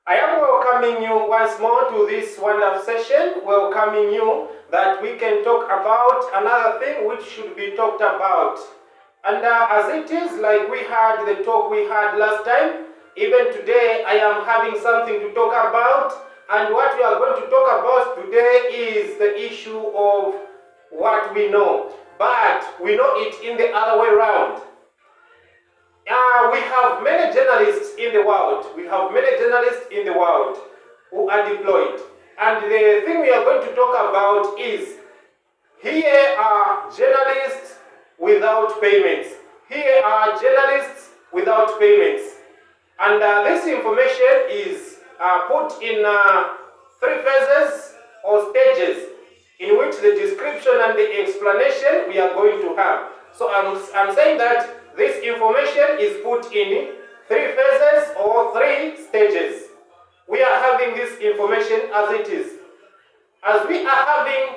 I am welcoming you once more to this wonderful session, welcoming you that we can talk about another thing which should be talked about. And as it is, like we had the talk we had last time, even today I am having something to talk about. And what we are going to talk about today is the issue of what we know. But we know it in the other way around. We have many journalists in the world. We have many journalists in the world who are deployed. And the thing we are going to talk about is, here are journalists without payments. Here are journalists without payments. And this information is put in 3 phases or stages in which the description and the explanation we are going to have. So I'm saying that this information is put in 3 phases or 3 stages. We are having this information as it is. As we are having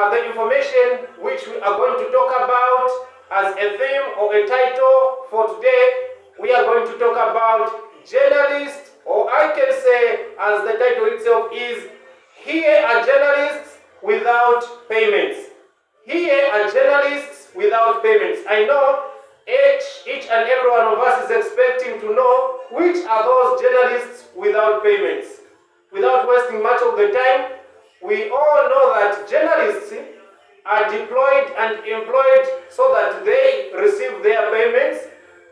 the information which we are going to talk about as a theme or a title for today, we are going to talk about journalists, or I can say as the title itself is, here are journalists without payments. Here are journalists without payments. I know each and every one of us is expecting to know which are those journalists without payments. Without wasting much of the time, we all know that journalists are deployed and employed so that they receive their payments.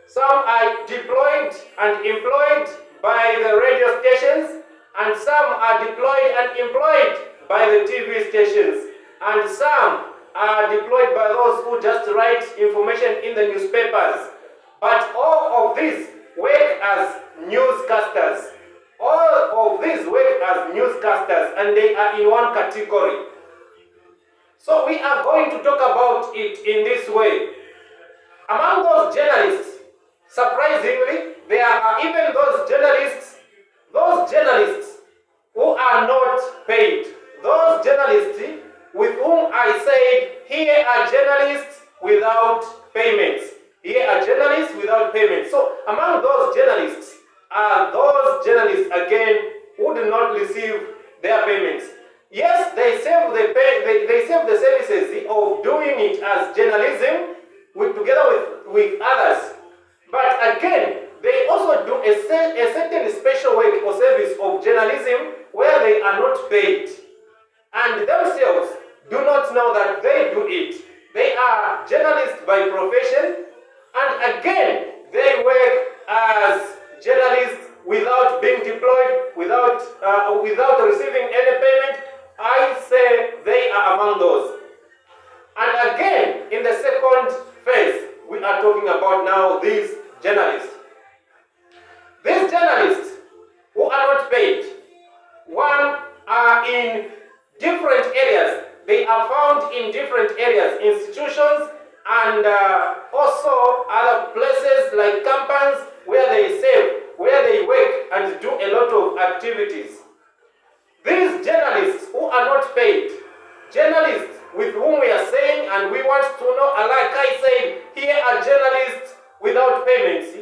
Some are deployed and employed by the radio stations, and some are deployed and employed by the TV stations, and some are deployed by those who just write information in the newspapers. But all of these work as newscasters. All of these work as newscasters, and they are in one category. So we are going to talk about it in this way. Among those journalists, surprisingly, there are even those journalists who are not paid. Those journalists with whom I said, here are journalists without payments. Here are journalists without payments. So among those journalists are those journalists again who do not receive their payments. Yes, they save the services of doing it as journalism together with others. But again, they also do a certain special work or service of journalism where they are not paid. And themselves do not know that they do it. They are journalists by profession, and again, they work as journalists without being deployed, without receiving any payment. I say they are among those. And again, in the second phase, we are talking about now these journalists. These journalists who are not paid, one, are in different areas. They are found in different areas, institutions, and also other places like companies where they save, where they work and do a lot of activities. These journalists who are not paid, journalists with whom we are saying and we want to know, like I said, here are journalists without payments.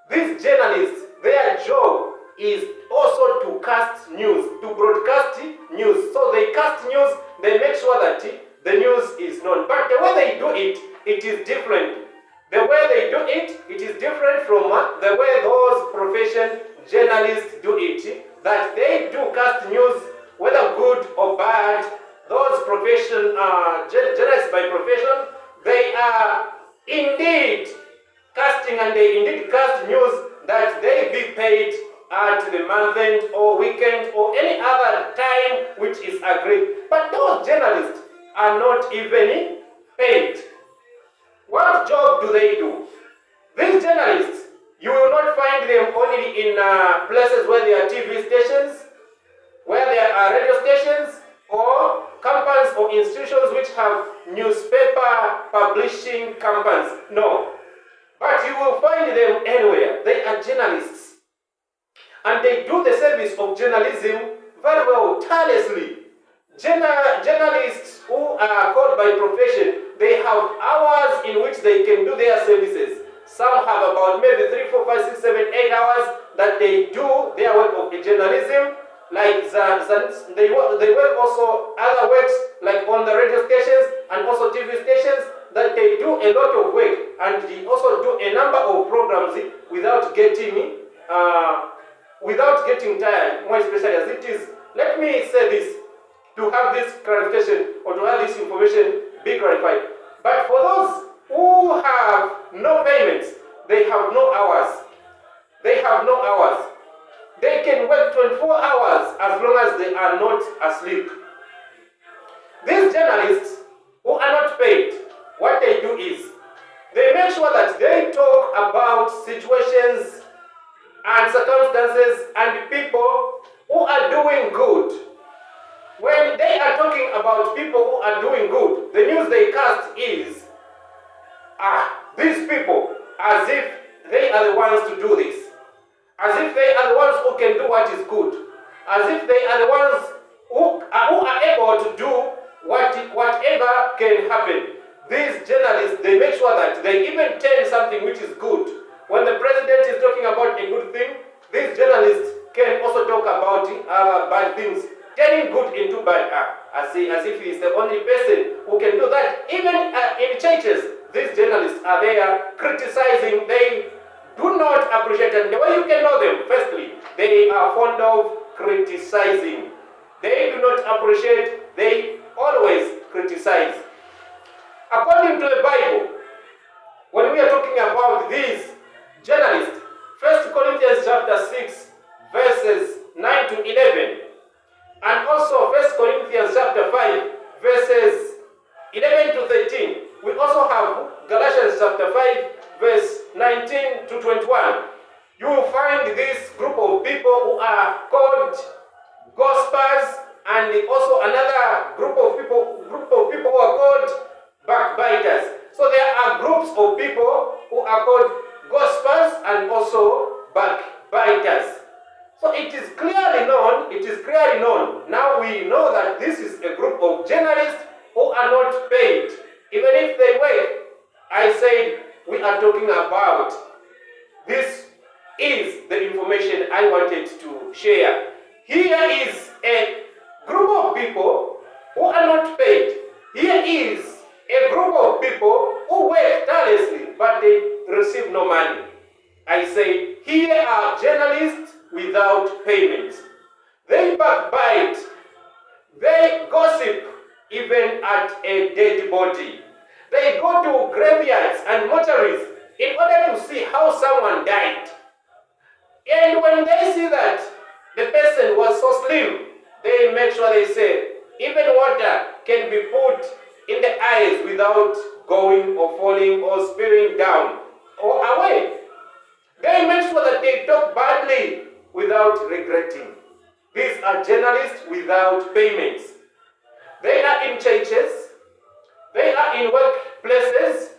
These journalists, their job is also to cast news, to broadcast news. So they cast news, they make sure that the news is known. But the way they do it, it is different. The way they do it, it is different from the way those profession journalists do it. That they do cast news, whether good or bad. Those profession journalists by profession, they are indeed casting, and they indeed cast news that they be paid at the month end or weekend or any other time which is agreed. But those journalists are not even paid. What job do they do? These journalists, you will not find them only in places where there are TV stations, where there are radio stations, or companies or institutions which have newspaper publishing companies. No. But you will find them anywhere. They are journalists. And they do the service of journalism very well, tirelessly. Journalists who are called by profession, they have hours in which they can do their services. Some have about maybe 3, 4, 5, 6, 7, 8 hours that they do their work of a journalist. journalism, like they work also other works like on the radio stations and also TV stations, that they do a lot of work and they also do a number of programs without getting tired, more especially as it is. Let me say this to have this clarification or to have this information be clarified. But for those who have no payments, they have no hours. They have no hours. They can work 24 hours as long as they are not asleep. These journalists who are not paid, what they do is they make sure that they talk about situations and circumstances and people who are doing good. When they are talking about people who are doing good, the news they cast is, these people, as if they are the ones to do this. As if they are the ones who can do what is good. As if they are the ones who are able to do whatever can happen. These journalists, they make sure that they even tell something which is good. When the president is talking about a good thing, these journalists can also talk about bad things, turning good into bad, as if he is the only person who can do that. Even in churches, these journalists are there criticizing. They do not appreciate, and the way you can know them, firstly, they are fond of criticizing. They do not appreciate, they always criticize. According to the Bible, when we are talking about these journalists, 1 Corinthians chapter 6, verses 9 to 11, and also 1 Corinthians chapter 5, verses 11 to 13, we also have Galatians chapter 5, verse 19 to 21. You will find this group of people who are called gossipers, and also another group of people who are called backbiters. So there are groups of people who are called gossipers and also backbiters. So it is clearly known. Now we know that this is a group of journalists who are not paid, even if they work. I said we are talking about. This is the information I wanted to share. Here is a group of people who are not paid. Here is a group of people who work tirelessly, but they receive no money. I say, here are journalists without payment. They backbite. They gossip even at a dead body. They go to graveyards and mortuaries in order to see how someone died. And when they see that the person was so slim, they make sure they say, even water can be put in the eyes without going or falling or spilling down or away. They make sure that they talk badly without regretting. These are journalists without payments. They are in churches. They are in workplaces.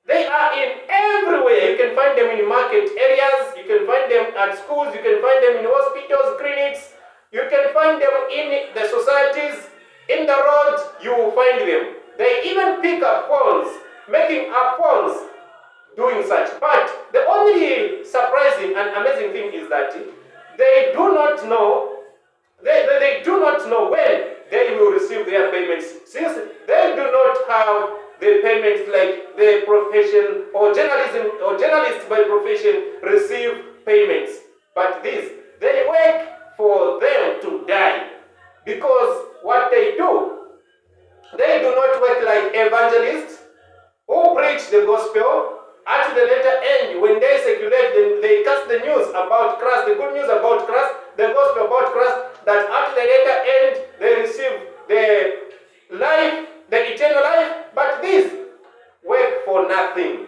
They are in everywhere. You can find them in market areas. You can find them at schools. You can find them in hospitals, clinics. You can find them in the societies. In the roads, you will find them. They even pick up phones, making up phones, doing such. But the only surprising and amazing thing is that they do not know. They do not know when they will receive their payments, since they do not have the payments like the profession or journalists by profession receive payments. But this, they work for them to die, because what they do not work like evangelists who preach the gospel. At the later end, when they circulate, they cast the news about Christ, the good news about Christ, the gospel about Christ, that at the later end they receive the life, the eternal life. But these work for nothing,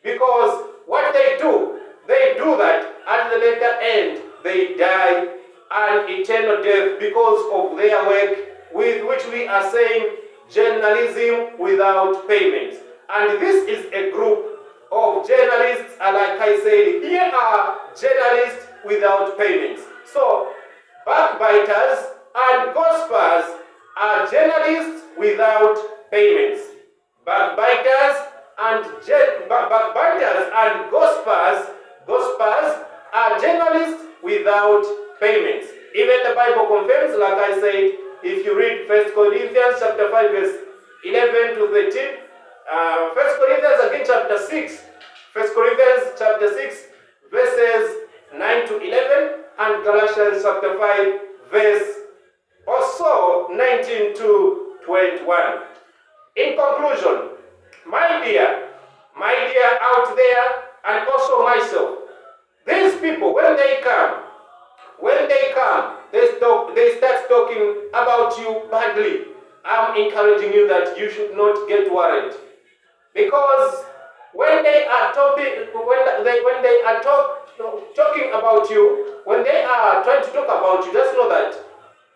because what they do that at the later end they die an eternal death because of their work, with which we are saying journalism without payment. And this is a group of journalists, and like I said, here are journalists without payments. So backbiters and gossipers are journalists without payments. Backbiters and gossipers are journalists without payments. Even the Bible confirms, like I said, if you read 1 Corinthians chapter 5 verse 11 to 13, 1 Corinthians again chapter 6, 1 Corinthians chapter 6 verses 9 to 11, and Galatians chapter 5 verse also 19 to 21. In conclusion, my dear out there, and also myself, these people, when they come, they start talking about you badly. I'm encouraging you that you should not get worried, because when they are talking about you, when they are trying to talk about you, just know that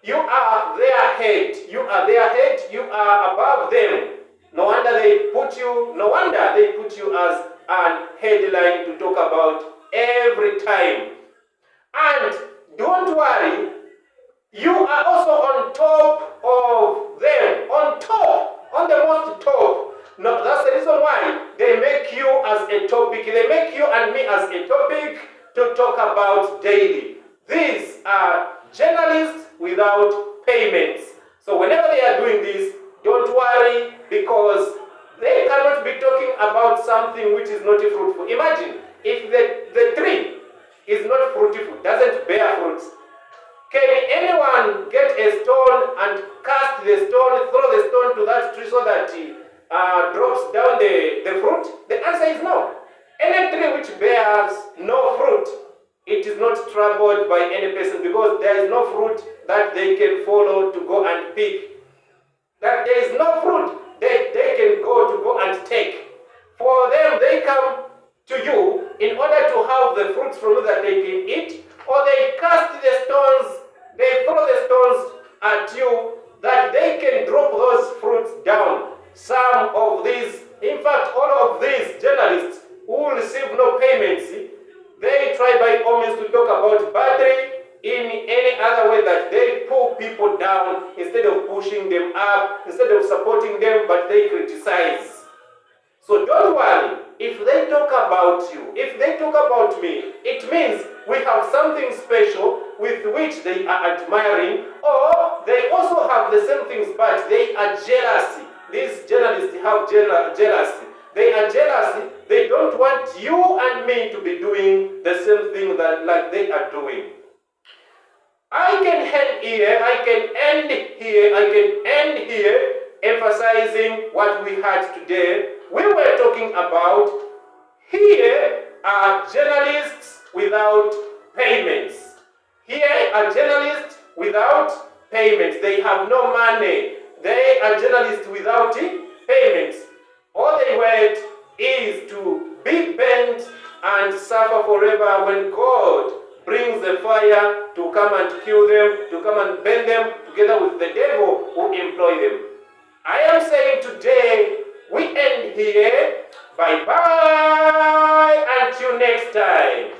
you are their head. You are their head. You are above them. No wonder they put you as an headline to talk about every time. And don't worry, you are also on top of them, on the most top. No, that's the reason why they make you as a topic. They make you and me as a topic to talk about daily. These are journalists without payments. So whenever they are doing this, don't worry, because they cannot be talking about something which is not fruitful. Imagine if the tree is not fruitful, doesn't bear fruits. Can anyone get a stone and cast the stone, throw the stone to that tree so that it drops down the fruit? The answer is no. Any tree which bears no fruit, it is not troubled by any person, because there is no fruit that they can follow to go and pick. That there is no fruit they can go and take. For them, they come to you in order to have the fruits from you that they can eat, or they cast the stones, they throw the stones at you that they can drop those fruits down. Some of these, in fact, all of these journalists who receive no payments, they try by all means to talk about battery in any other way that they pull people down instead of pushing them up, instead of supporting them, but they criticize. So don't worry, if they talk about you, if they talk about me, it means we have something special with which they are admiring, or they also have the same things, but they are jealous. These journalists have jealousy. They are jealous. They don't want you and me to be doing the same thing that like they are doing. I can end here, emphasizing what we had today. We were talking about, here are journalists without payments. Here are journalists without payments. They have no money. They are journalists without payments. All they want is to be bent and suffer forever when God brings the fire to come and kill them, to come and burn them together with the devil who employ them. I am saying today, we end here. Bye-bye. Until next time.